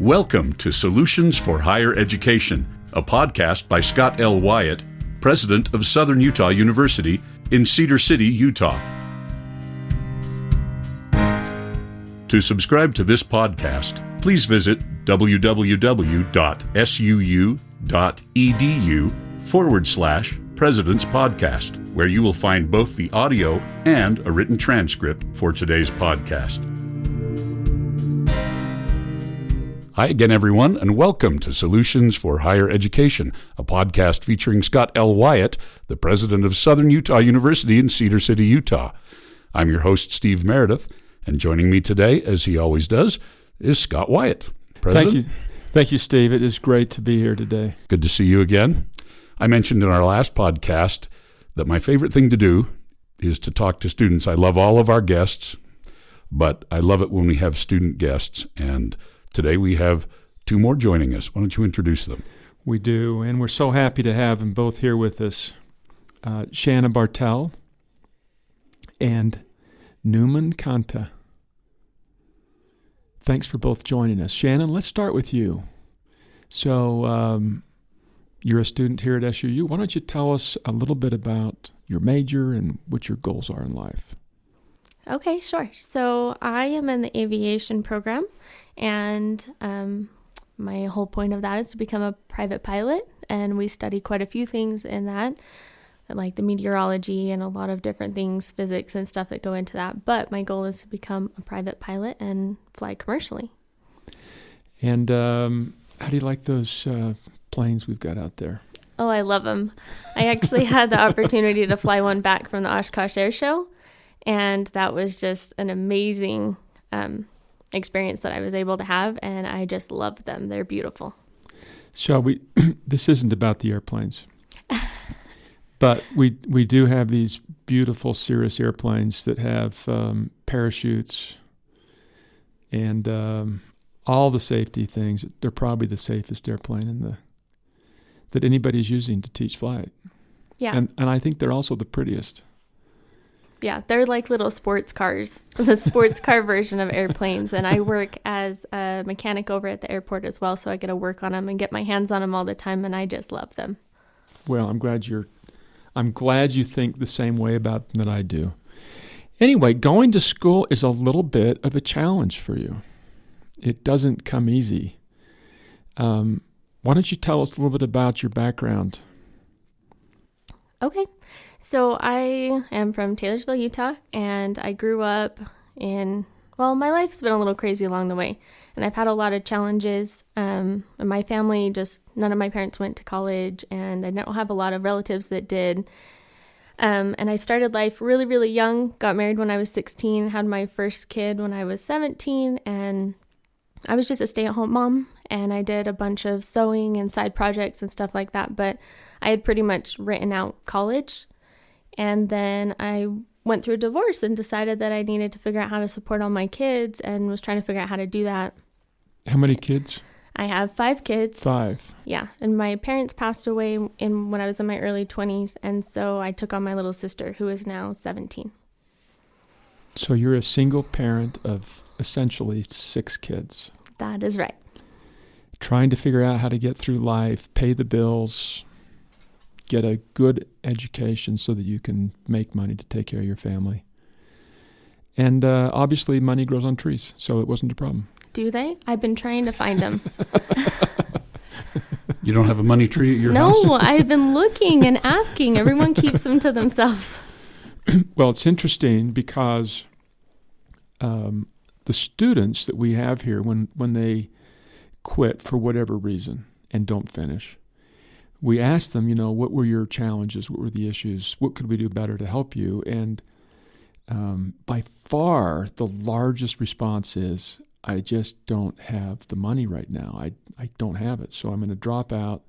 Welcome to Solutions for Higher Education, a podcast by Scott L. Wyatt, president of Southern Utah University in Cedar City, Utah. To subscribe to this podcast, please visit www.suu.edu/President's Podcast, where you will find both the audio and a written transcript for today's podcast. Hi again, everyone, and welcome to Solutions for Higher Education, a podcast featuring Scott L. Wyatt, the president of Southern Utah University in Cedar City, Utah. I'm your host, Steve Meredith, and joining me today, as he always does, is Scott Wyatt. President. Thank you, Steve. It is great to be here today. Good to see you again. I mentioned in our last podcast that my favorite thing to do is to talk to students. I love all of our guests, but I love it when we have student guests, and today we have two more joining us. Why don't you introduce them? We do, and we're so happy to have them both here with us. Shanna Bartel and Newman Kanta. Thanks for both joining us. Shannon, let's start with you. So you're a student here at SUU. Why don't you tell us a little bit about your major and what your goals are in life? Okay, sure. So I am in the aviation program, and my whole point of that is to become a private pilot, and we study quite a few things in that, like the meteorology and a lot of different things, physics and stuff that go into that. But my goal is to become a private pilot and fly commercially. And how do you like those planes we've got out there? Oh, I love them. I actually had the opportunity to fly one back from the Oshkosh Air Show, and that was just an amazing experience that I was able to have, and I just love them. They're beautiful. So this isn't about the airplanes. But we do have these beautiful Cirrus airplanes that have parachutes and all the safety things. They're probably the safest airplane that anybody's using to teach flight. Yeah. And I think they're also the prettiest. Yeah, they're like little sports cars, the sports car version of airplanes. And I work as a mechanic over at the airport as well, so I get to work on them and get my hands on them all the time, and I just love them. Well, I'm glad you think the same way about them that I do. Anyway, going to school is a little bit of a challenge for you. It doesn't come easy. Why don't you tell us a little bit about your background? Okay. So I am from Taylorsville, Utah, and I grew up my life's been a little crazy along the way, and I've had a lot of challenges. My family, none of my parents went to college, and I don't have a lot of relatives that did. And I started life really, really young, got married when I was 16, had my first kid when I was 17, and I was just a stay-at-home mom, and I did a bunch of sewing and side projects and stuff like that, but I had pretty much written out college. And then I went through a divorce and decided that I needed to figure out how to support all my kids, and was trying to figure out how to do that. How many kids? I have 5 kids. 5. Yeah. And my parents passed away when I was in my early 20s. And so I took on my little sister, who is now 17. So you're a single parent of essentially 6 kids. That is right. Trying to figure out how to get through life, pay the bills, get a good education so that you can make money to take care of your family. And obviously money grows on trees, so it wasn't a problem. Do they? I've been trying to find them. You don't have a money tree at your house? No, I've been looking and asking. Everyone keeps them to themselves. Well, it's interesting because the students that we have here, when they quit for whatever reason and don't finish, we ask them, what were your challenges? What were the issues? What could we do better to help you? And by far, the largest response is, I just don't have the money right now. I don't have it. So I'm going to drop out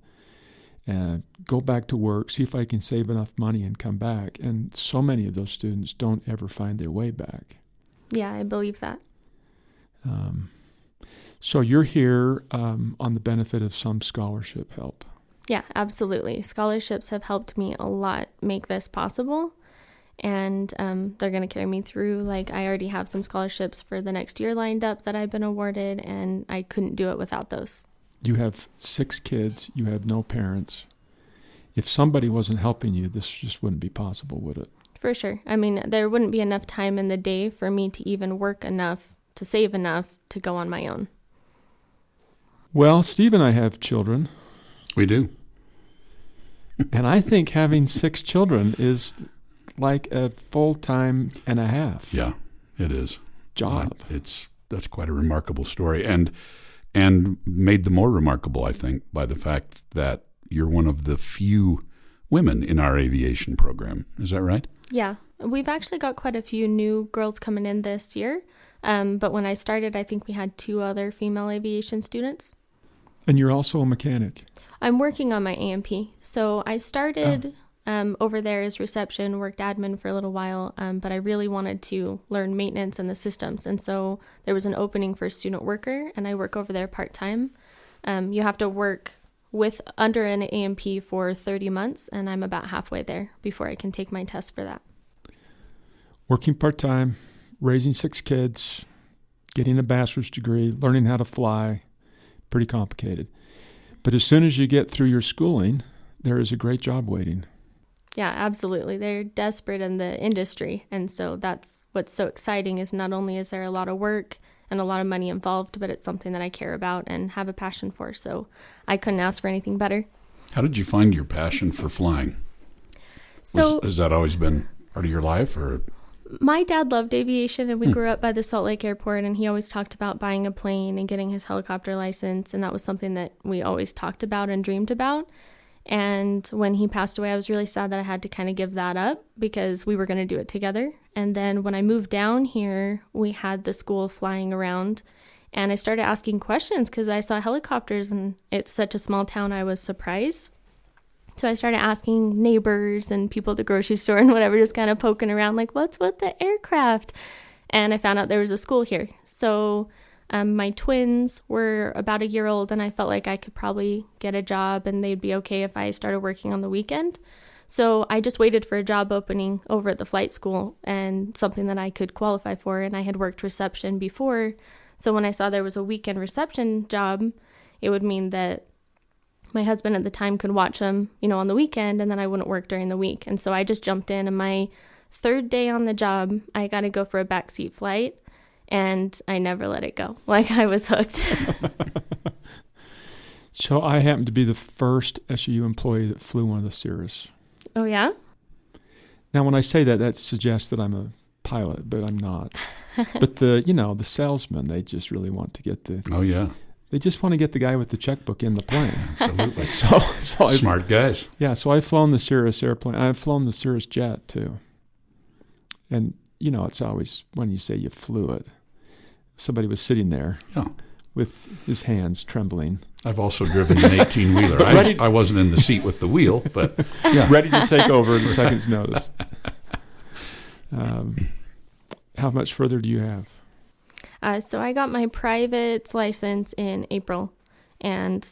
and go back to work, see if I can save enough money and come back. And so many of those students don't ever find their way back. Yeah, I believe that. So you're here on the benefit of some scholarship help. Yeah, absolutely. Scholarships have helped me a lot make this possible. and they're going to carry me through. Like, I already have some scholarships for the next year lined up that I've been awarded, and I couldn't do it without those. You have 6 kids. You have no parents. If somebody wasn't helping you, this just wouldn't be possible, would it? For sure. I mean, there wouldn't be enough time in the day for me to even work enough to save enough to go on my own. Well, Steve and I have children. We do. And I think having 6 children is like a full-time and a half. Yeah, it is. Job. That's quite a remarkable story, and made the more remarkable, I think, by the fact that you're one of the few women in our aviation program. Is that right? Yeah. We've actually got quite a few new girls coming in this year. But when I started, I think we had 2 other female aviation students. And you're also a mechanic. I'm working on my A&P. So I started over there as reception, worked admin for a little while, but I really wanted to learn maintenance and the systems. And so there was an opening for student worker, and I work over there part-time. You have to work under an A&P for 30 months, and I'm about halfway there before I can take my test for that. Working part-time, raising 6 kids, getting a bachelor's degree, learning how to fly, pretty complicated. But as soon as you get through your schooling, there is a great job waiting. Yeah, absolutely. They're desperate in the industry. And so that's what's so exciting, is not only is there a lot of work and a lot of money involved, but it's something that I care about and have a passion for. So I couldn't ask for anything better. How did you find your passion for flying? So has that always been part of your life, or? My dad loved aviation, and we grew up by the Salt Lake Airport, and he always talked about buying a plane and getting his helicopter license, and that was something that we always talked about and dreamed about. And when he passed away, I was really sad that I had to kind of give that up, because we were going to do it together. And then when I moved down here, we had the school flying around, and I started asking questions because I saw helicopters, and it's such a small town, I was surprised. So I started asking neighbors and people at the grocery store and whatever, just kind of poking around, like, what's with the aircraft? And I found out there was a school here. So my twins were about a year old, and I felt like I could probably get a job and they'd be okay if I started working on the weekend. So I just waited for a job opening over at the flight school, and something that I could qualify for. And I had worked reception before. So when I saw there was a weekend reception job, it would mean that my husband at the time could watch them, on the weekend, and then I wouldn't work during the week. And so I just jumped in, and my 3rd day on the job, I got to go for a backseat flight, and I never let it go. Like, I was hooked. So I happened to be the first SU employee that flew one of the Cirrus. Oh, yeah? Now, when I say that, that suggests that I'm a pilot, but I'm not. But the salesmen, they just really want to get the... Oh, yeah. They just want to get the guy with the checkbook in the plane. Absolutely. So Smart guys. Yeah, so I've flown the Cirrus airplane. I've flown the Cirrus jet, too. And, it's always, when you say you flew it, somebody was sitting there with his hands trembling. I've also driven an 18-wheeler. I wasn't in the seat with the wheel, but... Yeah, ready to take over at a second's notice. How much further do you have? So I got my private license in April, and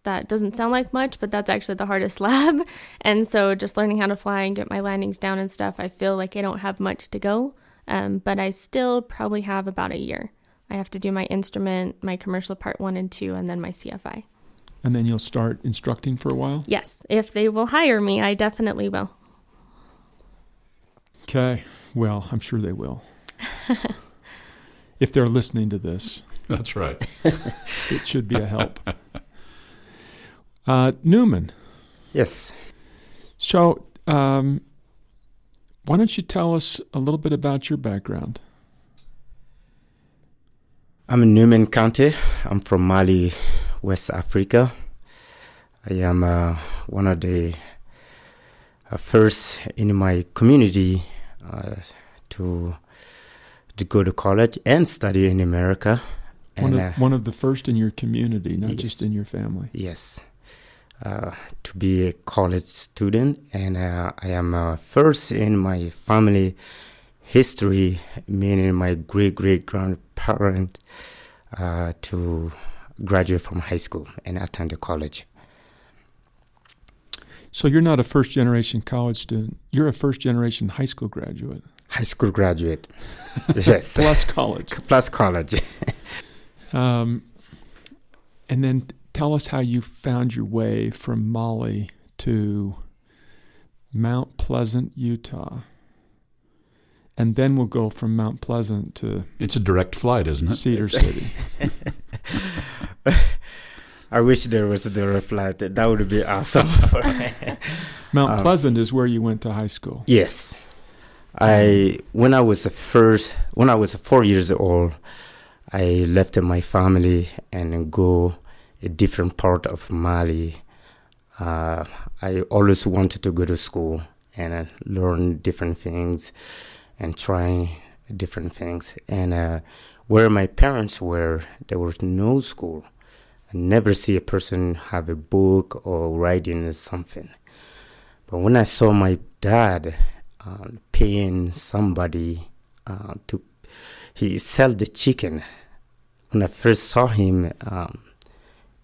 that doesn't sound like much, but that's actually the hardest lab. And so just learning how to fly and get my landings down and stuff, I feel like I don't have much to go, but I still probably have about a year. I have to do my instrument, my commercial part 1 and 2, and then my CFI. And then you'll start instructing for a while? Yes. If they will hire me, I definitely will. Okay. Well, I'm sure they will. If they're listening to this. That's right. It should be a help. Newman. Yes. So, why don't you tell us a little bit about your background? I'm in Newman County. I'm from Mali, West Africa. I am one of the first in my community to go to college and study in America. One of the first in your community, not yes. just in your family. Yes. To be a college student. And I am first in my family history, meaning my great-great-grandparent, to graduate from high school and attend the college. So you're not a first-generation college student. You're a first-generation high school graduate. High school graduate. Yes. Plus college. Plus college. And then tell us how you found your way from Mali to Mount Pleasant, Utah. And then we'll go from Mount Pleasant to... It's a direct flight, isn't it? Cedar City. I wish there was a direct flight. That would be awesome. Mount Pleasant is where you went to high school. Yes. When I was 4 years old, I left my family and go a different part of Mali. I always wanted to go to school and learn different things and try different things. And where my parents were, there was no school. I never see a person have a book or writing something. But when I saw my dad paying somebody he sell the chicken. When I first saw him,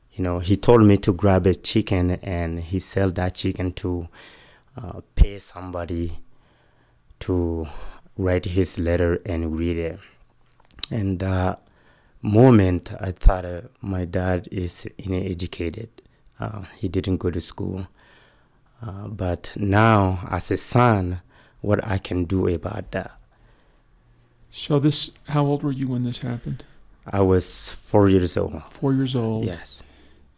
he told me to grab a chicken and he sell that chicken to pay somebody to write his letter and read it. And that moment, I thought my dad is uneducated. He didn't go to school. But now, as a son, what I can do about that? So how old were you when this happened? I was 4 years old. 4 years old. Yes.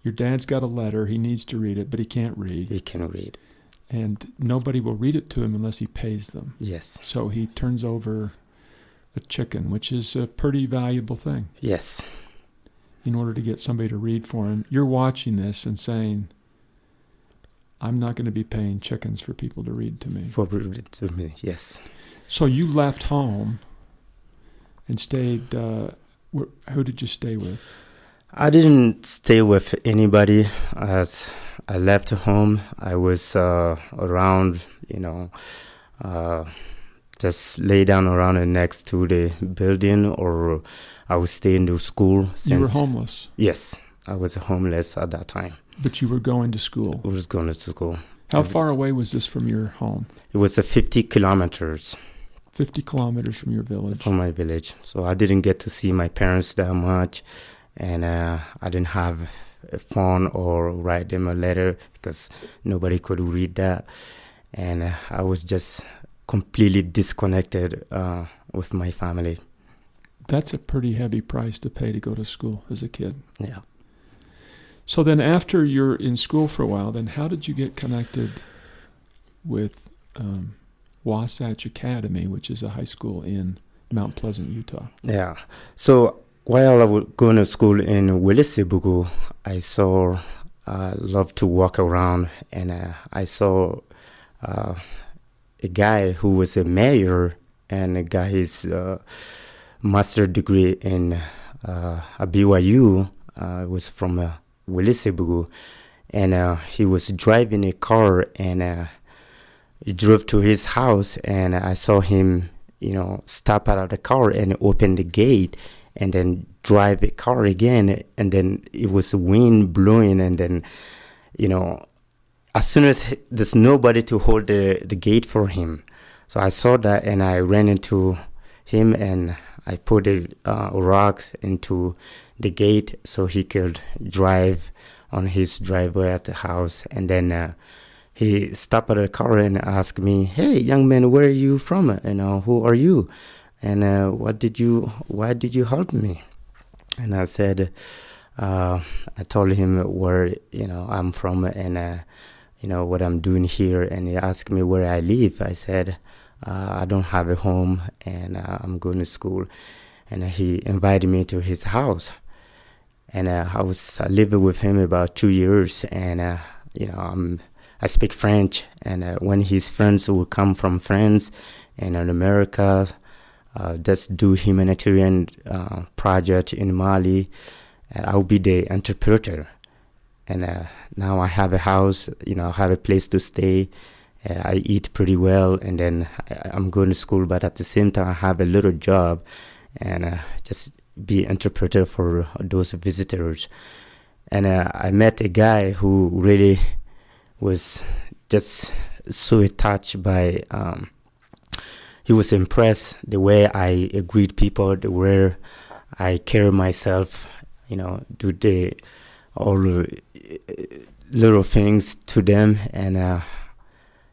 Your dad's got a letter. He needs to read it, but he can't read. He can read. And nobody will read it to him unless he pays them. Yes. So he turns over a chicken, which is a pretty valuable thing. Yes. In order to get somebody to read for him. You're watching this and saying, I'm not going to be paying chickens for people to read to me. Yes. So you left home and stayed, who did you stay with? I didn't stay with anybody. As I left home, I was around, just lay down around next to the building, or I would stay in the school. You were homeless? Yes, I was homeless at that time. But you were going to school? I was going to school. How far away was this from your home? It was 50 kilometers. 50 kilometers from your village? From my village. So I didn't get to see my parents that much. And I didn't have a phone or write them a letter because nobody could read that. And I was just completely disconnected with my family. That's a pretty heavy price to pay to go to school as a kid. Yeah. So then after you're in school for a while, then how did you get connected with Wasatch Academy, which is a high school in Mount Pleasant, Utah? Yeah. So while I was going to school in Wilisebugu, I loved to walk around, and I saw a guy who was a mayor and got his master's degree in BYU. Was from Wilisebugu, and he was driving a car, and he drove to his house, and I saw him, stop out of the car and open the gate, and then drive a car again, and then it was wind blowing, and then, as soon as there's nobody to hold the gate for him, so I saw that, and I ran into him, and I put rocks into the gate so he could drive on his driveway at the house, and then he stopped at the car and asked me, "Hey, young man, where are you from? Who are you? And why did you help me?" And I said, I told him where I'm from and what I'm doing here. And he asked me where I live. I said, I don't have a home, and I'm going to school. And he invited me to his house, and I lived with him about 2 years. And I speak French, and when his friends would come from France and in America, just do humanitarian project in Mali, and I'll be the interpreter. And now I have a house, I have a place to stay. I eat pretty well, and then I'm going to school, but at the same time I have a little job, and just be interpreter for those visitors. And I met a guy who really was just so touched by. He was impressed the way I greet people, the way I carry myself, do all the little things to them, and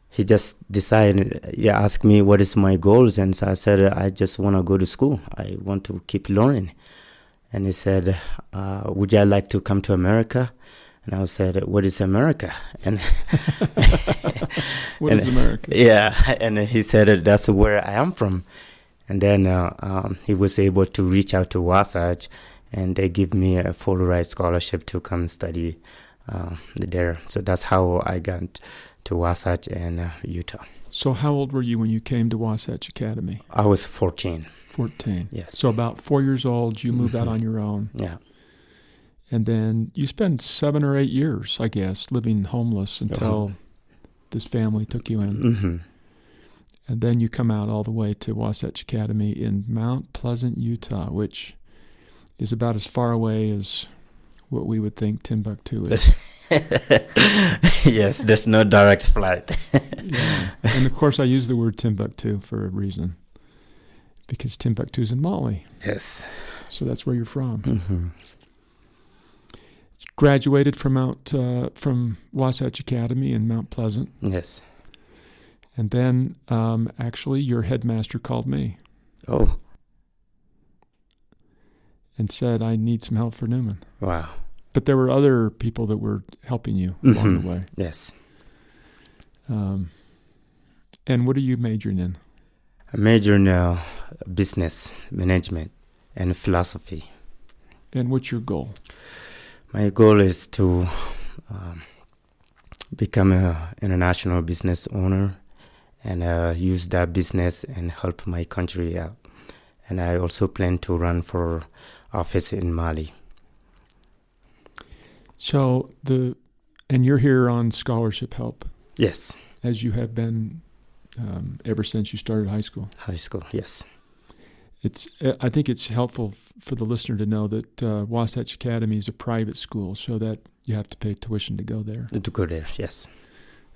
he just decided. He asked me what is my goals, and so I said I just want to go to school. I want to keep learning, and he said, "Would you like to come to America?" And I said, "What is America?" And What is America? Yeah, and he said that's where I am from. And then he was able to reach out to Wasatch, and they give me a full ride scholarship to come study there. So that's how I got to Wasatch and Utah. So how old were you when you came to Wasatch Academy? I was 14. 14. Yes. So about 4 years old, you moved out on your own. Yeah. And then you spent 7 or 8 years, I guess, living homeless until this family took you in. Mm-hmm. And then you come out all the way to Wasatch Academy in Mount Pleasant, Utah, which is about as far away as what we would think Timbuktu is. Yes, there's no direct flight. Yeah. And of course, I use the word Timbuktu for a reason, because Timbuktu's in Mali. Yes. So that's where you're from. Mm-hmm. Graduated from Wasatch Academy in Mount Pleasant. Yes. And then actually your headmaster called me Oh, and said, I need some help for Newman. wow. But there were other people that were helping you along the way. Yes. And what are you majoring in? I major in business management and philosophy. And what's your goal? My goal is to become an international business owner and use that business and help my country out. And I also plan to run for office in Mali. So and you're here on scholarship help, Yes, as you have been ever since you started high school. high school, yes. I think it's helpful for the listener to know that Wasatch Academy is a private school, so that you have to pay tuition to go there. To go there, yes.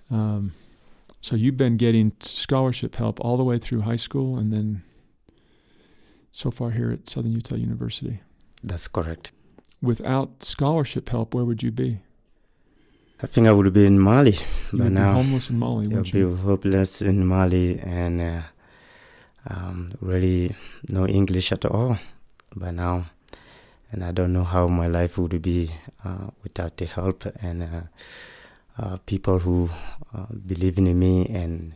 So you've been getting scholarship help all the way through high school, and then so far here at Southern Utah University. That's correct. Without scholarship help, where would you be? I think I would be in Mali You by would now. be homeless in Mali, I'll wouldn't be you? hopeless in Mali and really no English at all by now. And I don't know how my life would be without the help and people who believe in me and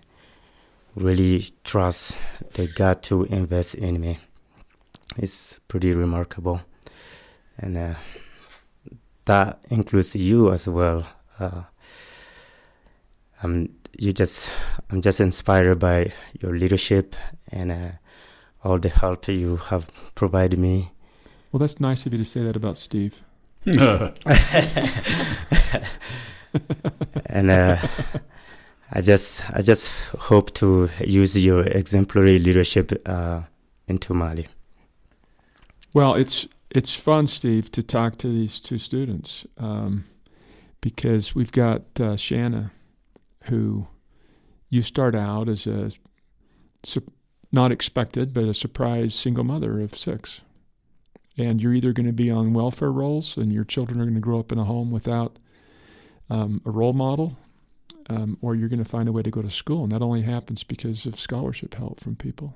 really trust that God to invest in me. It's pretty remarkable. And that includes you as well. I'm just inspired by your leadership and all the help you have provided me. Well, that's nice of you to say that about Steve. And I just hope to use your exemplary leadership into Mali. Well, it's fun, Steve, to talk to these two students because we've got Shanna, who you start out as a not expected, but a surprise single mother of 6. And you're either going to be on welfare rolls and your children are going to grow up in a home without a role model, or you're going to find a way to go to school. And that only happens because of scholarship help from people.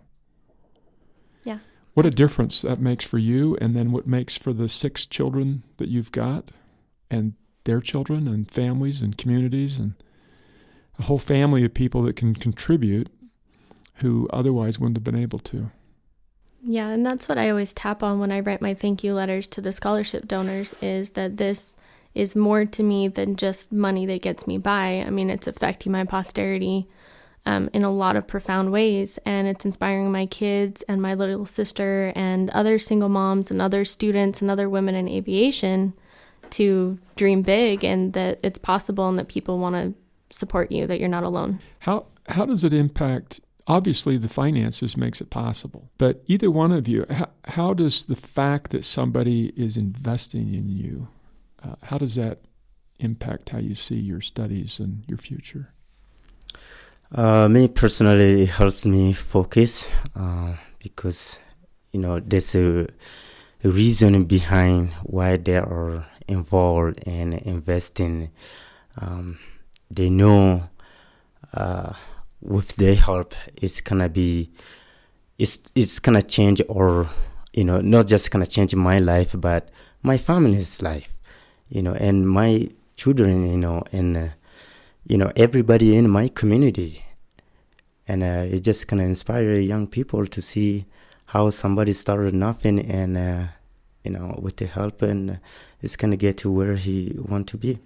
Yeah. What a difference that makes for you, and then what makes for the 6 children that you've got and their children and families and communities and a whole family of people that can contribute who otherwise wouldn't have been able to. Yeah, and that's what I always tap on when I write my thank you letters to the scholarship donors, is that this is more to me than just money that gets me by. I mean, it's affecting my posterity in a lot of profound ways, and it's inspiring my kids and my little sister and other single moms and other students and other women in aviation to dream big, and that it's possible and that people want to support you, that you're not alone. How does it impact? Obviously, the finances makes it possible, but either one of you, how does the fact that somebody is investing in you, how does that impact how you see your studies and your future? Me personally, it helps me focus because there's a reason behind why they are involved and investing. They know with their help, it's gonna change, or not just gonna change my life, but my family's life, and my children, and everybody in my community. And it just kind of inspire young people to see how somebody started nothing, and with the help, and it's gonna get to where he want to be.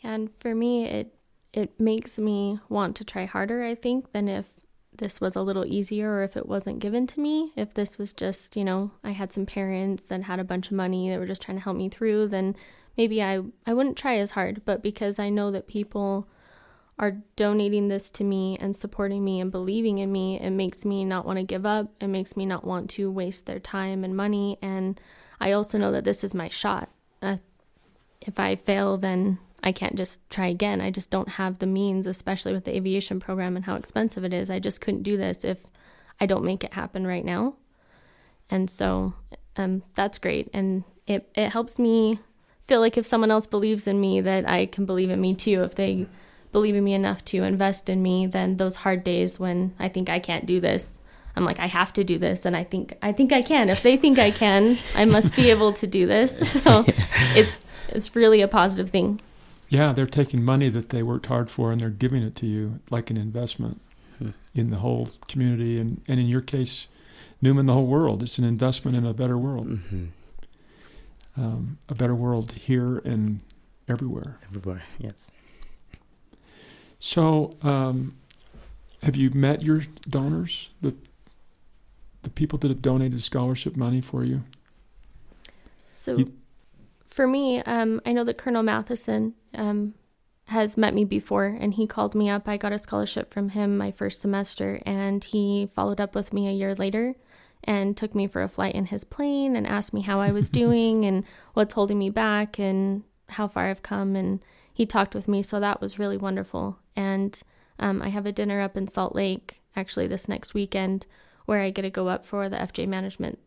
And for me, it makes me want to try harder, I think, than if this was a little easier, or if it wasn't given to me. If this was just, I had some parents that had a bunch of money that were just trying to help me through, then maybe I wouldn't try as hard. But because I know that people are donating this to me and supporting me and believing in me, it makes me not want to give up. It makes me not want to waste their time and money. And I also know that this is my shot. If I fail, then I can't just try again. I just don't have the means, especially with the aviation program and how expensive it is. I just couldn't do this if I don't make it happen right now. And so that's great. And it helps me feel like if someone else believes in me, that I can believe in me too. If they believe in me enough to invest in me, then those hard days when I think I can't do this, I'm like, I have to do this. And I think I can. If they think I can, I must be able to do this. So it's really a positive thing. Yeah, they're taking money that they worked hard for and they're giving it to you like an investment in the whole community. And in your case, Newman, the whole world. It's an investment in a better world. Mm-hmm. A better world here and everywhere. Everywhere, yes. So, have you met your donors, the people that have donated scholarship money for you? So, for me, I know that Colonel Matheson has met me before, and he called me up. I got a scholarship from him my first semester, and he followed up with me a year later and took me for a flight in his plane and asked me how I was doing and what's holding me back and how far I've come. And he talked with me, so that was really wonderful. And I have a dinner up in Salt Lake, actually this next weekend, where I get to go up for the FJ Management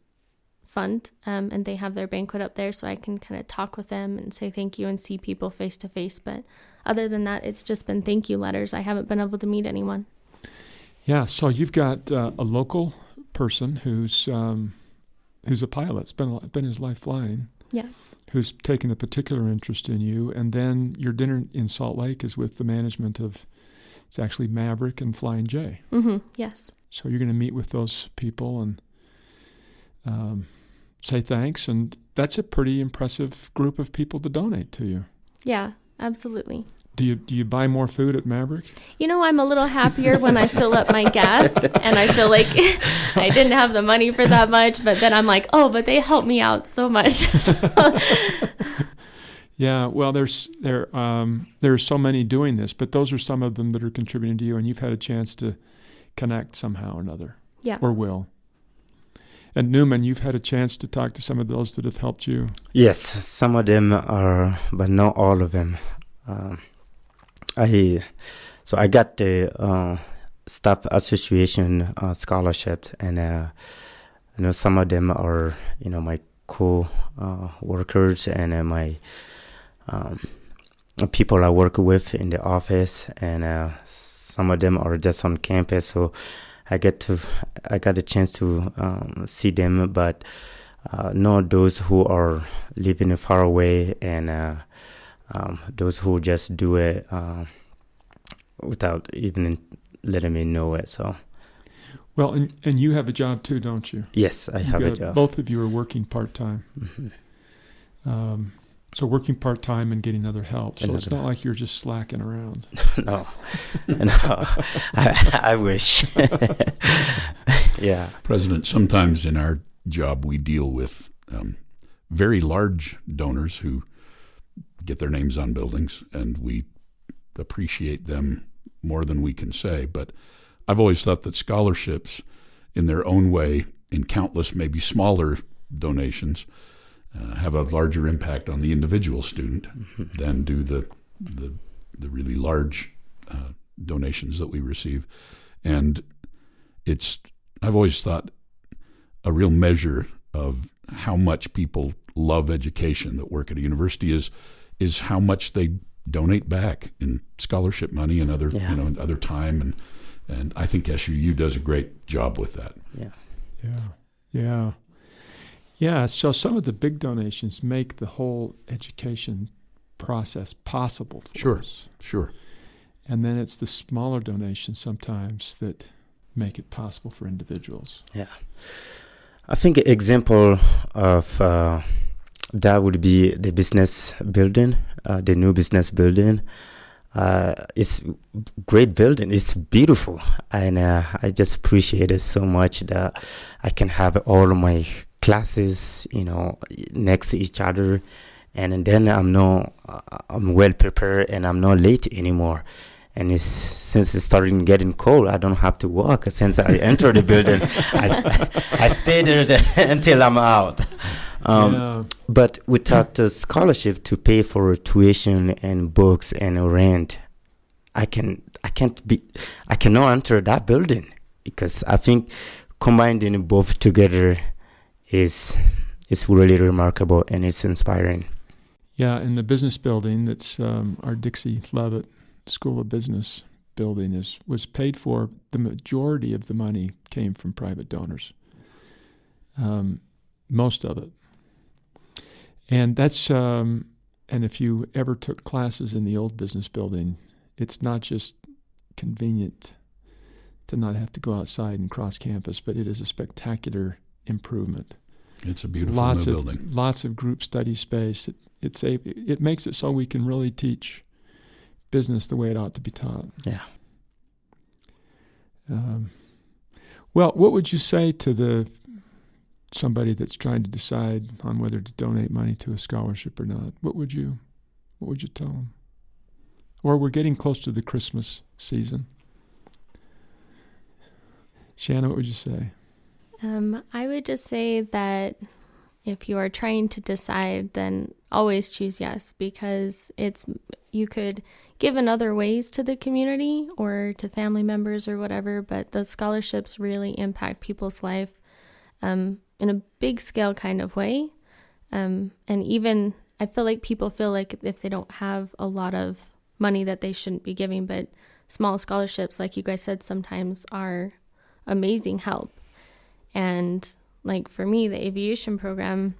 Fund, and they have their banquet up there, so I can kind of talk with them and say thank you and see people face to face. But other than that, it's just been thank you letters. I haven't been able to meet anyone. Yeah, so you've got a local person who's a pilot, been his life flying. Yeah. Who's taken a particular interest in you, and then your dinner in Salt Lake is with the management of, it's actually Maverick and Flying J. Mm-hmm. Yes. So you're going to meet with those people and say thanks, and that's a pretty impressive group of people to donate to you. Yeah, absolutely. Do you buy more food at Maverick? I'm a little happier when I fill up my gas and I feel like I didn't have the money for that much, but then I'm like, oh, but they helped me out so much. Yeah, well, there's so many doing this, but those are some of them that are contributing to you, and you've had a chance to connect somehow or another. Yeah. Or will. And Newman, you've had a chance to talk to some of those that have helped you. Yes, some of them are, but not all of them. I got the Staff Association scholarship, and some of them are my co-workers and my people I work with in the office, and some of them are just on campus. So I got a chance to see them, but not those who are living far away, and those who just do it without even letting me know it. So, well, and you have a job too, don't you? Yes, I have a job. Both of you are working part-time. Mm-hmm. So working part-time and getting other help. So it's not like you're just slacking around. No. I wish. Yeah. President, sometimes in our job we deal with very large donors who get their names on buildings, and we appreciate them more than we can say. But I've always thought that scholarships, in their own way, in countless, maybe smaller donations, have a larger impact on the individual student than do the the really large donations that we receive. And I've always thought a real measure of how much people love education that work at a university is how much they donate back in scholarship money and other and other time, and I think SUU does a great job with that. Yeah. So some of the big donations make the whole education process possible for us. Sure. And then it's the smaller donations sometimes that make it possible for individuals. Yeah. I think an example of that would be the business building, the new business building. It's great building. It's beautiful. And I just appreciate it so much that I can have all of my classes, next to each other. And then I'm well prepared and I'm not late anymore. And since it's starting getting cold, I don't have to walk. Since I entered the building, I stay there until I'm out. But without the scholarship to pay for tuition and books and rent, I cannot enter that building, because I think combining both together is really remarkable and it's inspiring. Yeah, in the business building, that's our Dixie Lovett School of Business building was paid for. The majority of the money came from private donors, most of it. And that's and if you ever took classes in the old business building, it's not just convenient to not have to go outside and cross campus, but it is a spectacular improvement. It's a beautiful new building. Lots of group study space. It makes it so we can really teach business the way it ought to be taught. Yeah. Well, what would you say to somebody that's trying to decide on whether to donate money to a scholarship or not? What would you tell them? Or we're getting close to the Christmas season. Shanna, what would you say? I would just say that if you are trying to decide, then always choose yes, because you could give in other ways to the community or to family members or whatever, but the scholarships really impact people's life in a big scale kind of way. And even I feel like people feel like if they don't have a lot of money that they shouldn't be giving, but small scholarships, like you guys said, sometimes are amazing help. And like for me, the aviation program,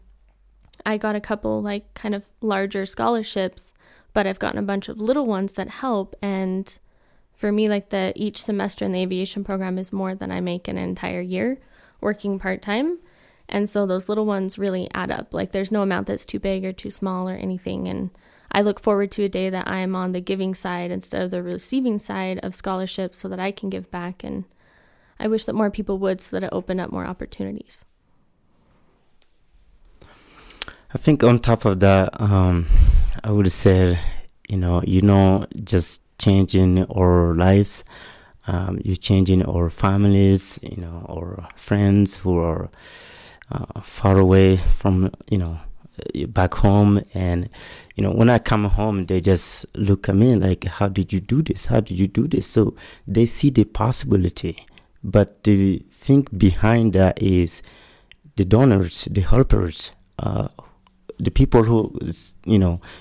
I got a couple like kind of larger scholarships, but I've gotten a bunch of little ones that help. And for me, like each semester in the aviation program is more than I make in an entire year working part-time. And so those little ones really add up. Like there's no amount that's too big or too small or anything. And I look forward to a day that I'm on the giving side instead of the receiving side of scholarships so that I can give back. And I wish that more people would, so that it opened up more opportunities. I think on top of that, I would say, just changing our lives, you changing our families, our friends who are far away from, back home. And, when I come home, they just look at me like, how did you do this? How did you do this? So they see the possibility. But the thing behind that is the donors, the helpers, the people who,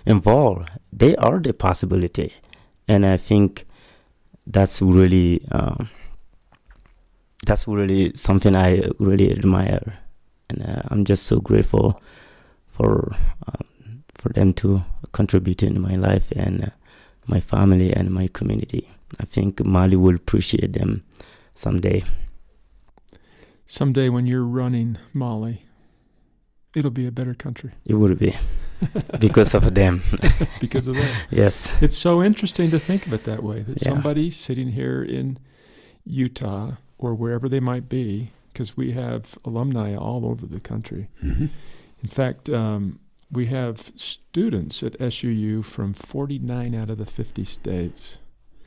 involved, they are the possibility. And I think that's really something I really admire. And I'm just so grateful for them to contribute in my life and my family and my community. I think Mali will appreciate them someday. Someday when you're running Mali, it'll be a better country. It will be. Because of them. Because of them. Yes. It's so interesting to think of it that way, that somebody sitting here in Utah or wherever they might be, because we have alumni all over the country. Mm-hmm. In fact, we have students at SUU from 49 out of the 50 states.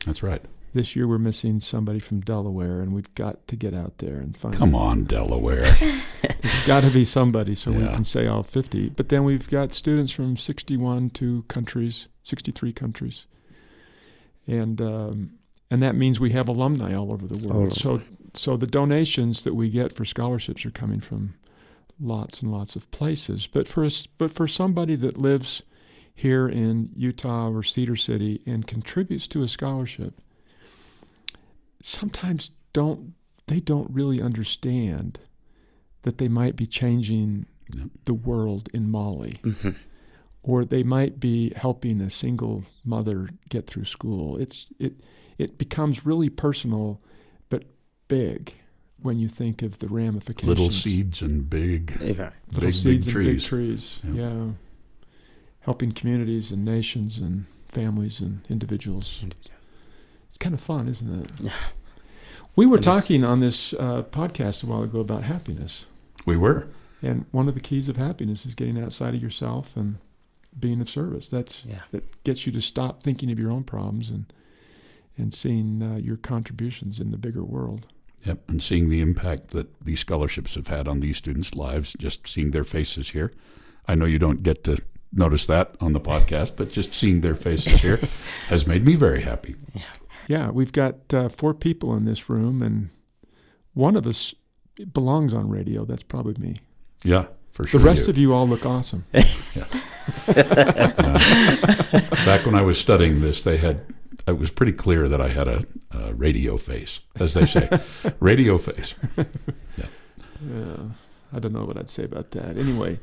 That's right. This year we're missing somebody from Delaware, and we've got to get out there and find Come on, Delaware. There's got to be somebody so we Yeah. can say all 50. But then we've got students from 63 countries. And that means we have alumni all over the world. So the donations that we get for scholarships are coming from lots and lots of places. But for somebody that lives here in Utah or Cedar City and contributes to a scholarship, sometimes they don't really understand that they might be changing the world in Mali. Mm-hmm. Or they might be helping a single mother get through school. It becomes really personal, but big when you think of the ramifications. Little seeds and big trees. Yeah. Helping communities and nations and families and individuals. It's kind of fun, isn't it? Yeah. We were talking on this podcast a while ago about happiness. We were. And one of the keys of happiness is getting outside of yourself and being of service. That gets you to stop thinking of your own problems and seeing your contributions in the bigger world. Yep, and seeing the impact that these scholarships have had on these students' lives, just seeing their faces here. I know you don't get to notice that on the podcast, but just seeing their faces here has made me very happy. Yeah, we've got 4 people in this room, and one of us belongs on radio. That's probably me. Yeah, for sure. The rest of you all look awesome. Back when I was studying this, it was pretty clear that I had a radio face, as they say. Radio face. Yeah. I don't know what I'd say about that. Anyway,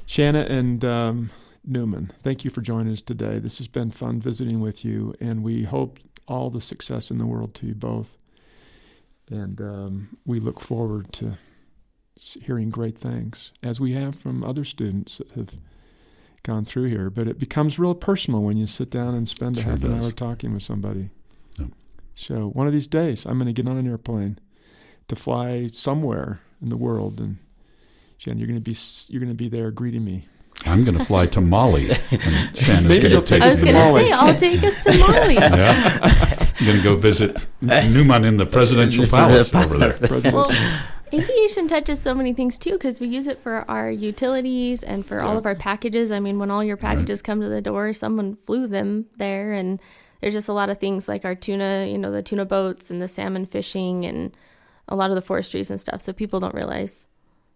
Shanna and Newman, thank you for joining us today. This has been fun visiting with you, and we hope all the success in the world to you both. And we look forward to hearing great things, as we have from other students that have gone through here. But it becomes real personal when you sit down and spend a half an hour talking with somebody. Yep. So one of these days, I'm going to get on an airplane to fly somewhere in the world, and Jen, you're going to be there greeting me. I'm going to fly to Mali, and Shannon's going to take I us was to going to Mali. say, I'll take us to Mali. Yeah. I'm going to go visit Newman in the presidential palace over there. Well, aviation touches so many things too, because we use it for our utilities and for all of our packages. I mean, when all your packages come to the door, someone flew them there, and there's just a lot of things like our tuna, the tuna boats and the salmon fishing and a lot of the forestries and stuff. So people don't realize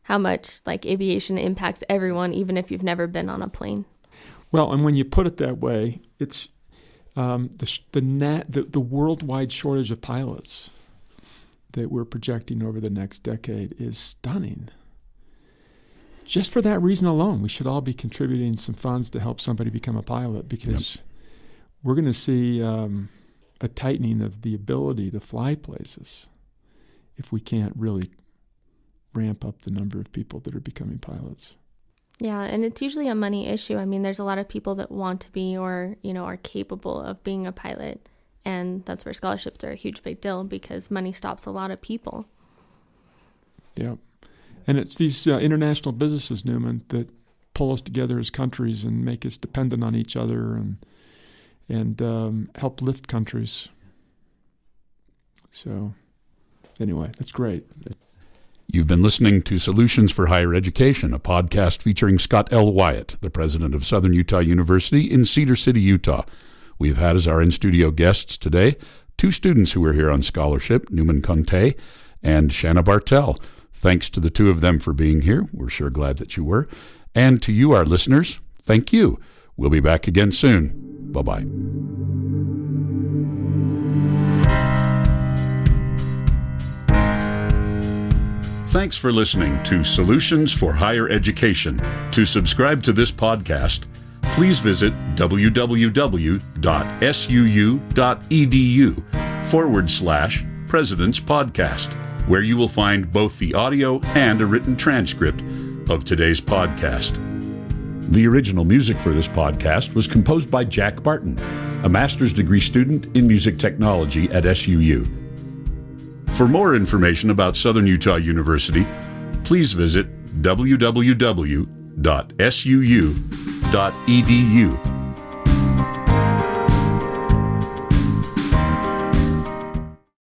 how much like aviation impacts everyone, even if you've never been on a plane. Well, and when you put it that way, it's the worldwide shortage of pilots that we're projecting over the next decade is stunning. Just for that reason alone, we should all be contributing some funds to help somebody become a pilot, because we're going to see a tightening of the ability to fly places if we can't really ramp up the number of people that are becoming pilots. Yeah, and it's usually a money issue. I mean, there's a lot of people that want to be or, are capable of being a pilot. And that's where scholarships are a huge big deal, because money stops a lot of people. Yeah. And it's these international businesses, Newman, that pull us together as countries and make us dependent on each other and help lift countries. So anyway, that's great. You've been listening to Solutions for Higher Education, a podcast featuring Scott L. Wyatt, the president of Southern Utah University in Cedar City, Utah. We've had as our in-studio guests today 2 students who were here on scholarship, Newman Conte and Shanna Bartell. Thanks to the 2 of them for being here. We're sure glad that you were. And to you, our listeners, thank you. We'll be back again soon. Bye-bye. Thanks for listening to Solutions for Higher Education. To subscribe to this podcast, please visit www.suu.edu/President's Podcast, where you will find both the audio and a written transcript of today's podcast. The original music for this podcast was composed by Jack Barton, a master's degree student in music technology at SUU. For more information about Southern Utah University, please visit www.suu.edu.